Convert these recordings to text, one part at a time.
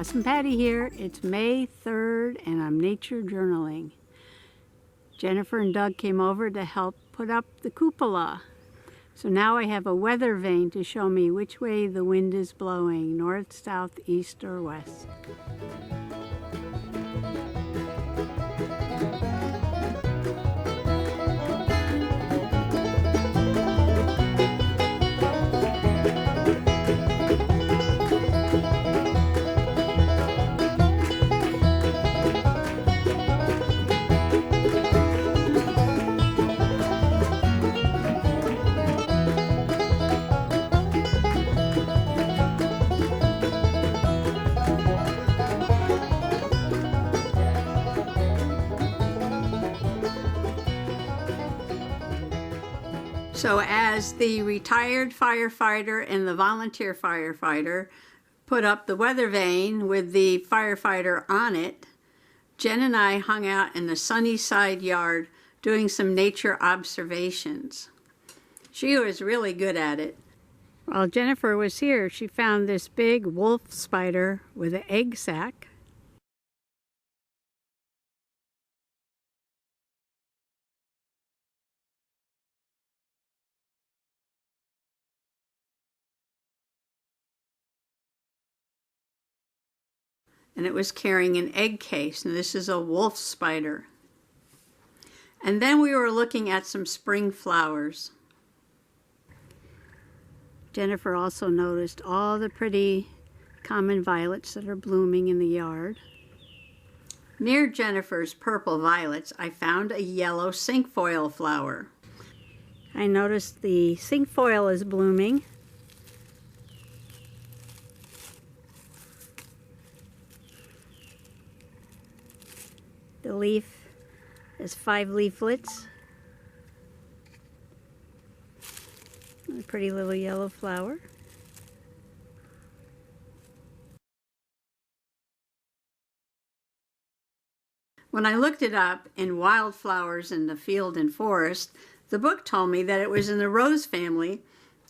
Possum Patty here. It's May 3rd and I'm nature journaling. Jennifer and Doug came over to help put up the cupola. So now I have a weather vane to show me which way the wind is blowing, north, south, east, or west. So as the retired firefighter and the volunteer firefighter put up the weather vane with the firefighter on it, Jen and I hung out in the sunny side yard doing some nature observations. She was really good at it. While Jennifer was here, she found this big wolf spider with an egg sac. And it was carrying an egg case. Now this is a wolf spider. And then we were looking at some spring flowers. Jennifer also noticed all the pretty common violets that are blooming in the yard. Near Jennifer's purple violets, I found a yellow cinquefoil flower. I noticed the cinquefoil is blooming. The leaf has 5 leaflets. A pretty little yellow flower. When I looked it up in Wildflowers in the Field and Forest, the book told me that it was in the rose family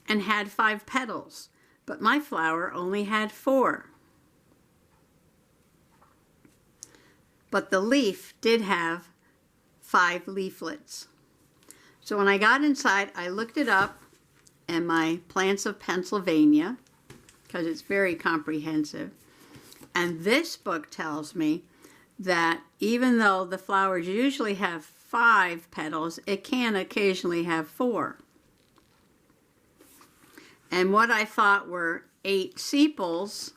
and had 5 petals, but my flower only had 4. But the leaf did have 5 leaflets. So when I got inside, I looked it up in my Plants of Pennsylvania, because it's very comprehensive. And this book tells me that even though the flowers usually have 5 petals, it can occasionally have 4. And what I thought were 8 sepals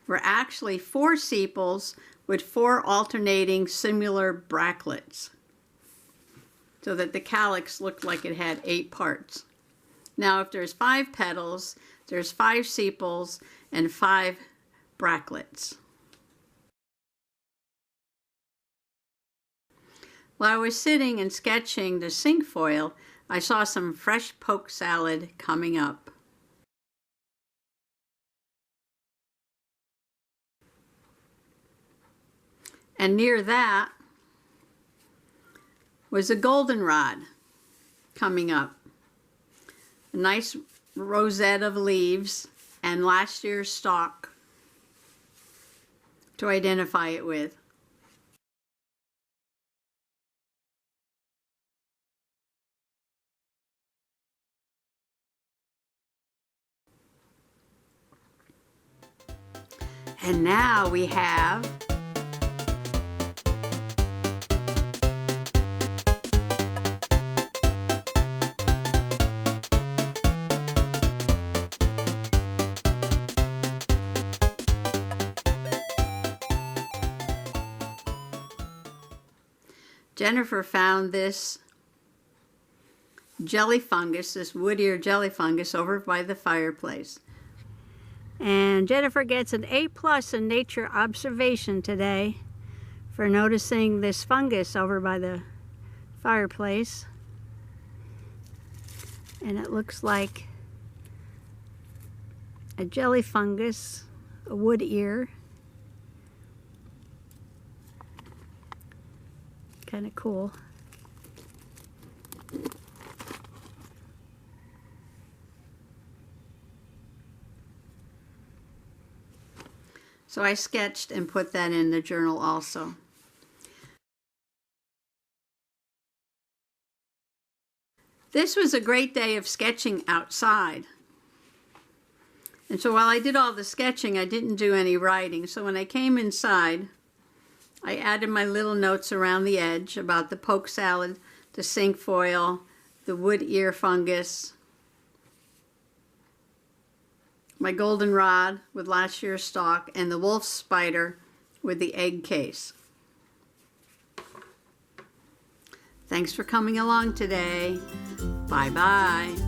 were actually 4 sepals with 4 alternating similar bractlets, so that the calyx looked like it had 8 parts. Now if there's 5 petals, there's 5 sepals and 5 bractlets. While I was sitting and sketching the cinquefoil, I saw some fresh poke salad coming up. And near that was a goldenrod coming up. A nice rosette of leaves and last year's stalk to identify it with. And now we have Jennifer found this jelly fungus, this wood ear jelly fungus, over by the fireplace. And Jennifer gets an A+ in nature observation today for noticing this fungus over by the fireplace. And it looks like a jelly fungus, a wood ear. Kind of cool. So I sketched and put that in the journal also. This was a great day of sketching outside. And so while I did all the sketching, I didn't do any writing. So when I came inside, I added my little notes around the edge about the poke salad, the cinquefoil, the wood ear fungus, my goldenrod with last year's stalk, and the wolf spider with the egg case. Thanks for coming along today. Bye-bye.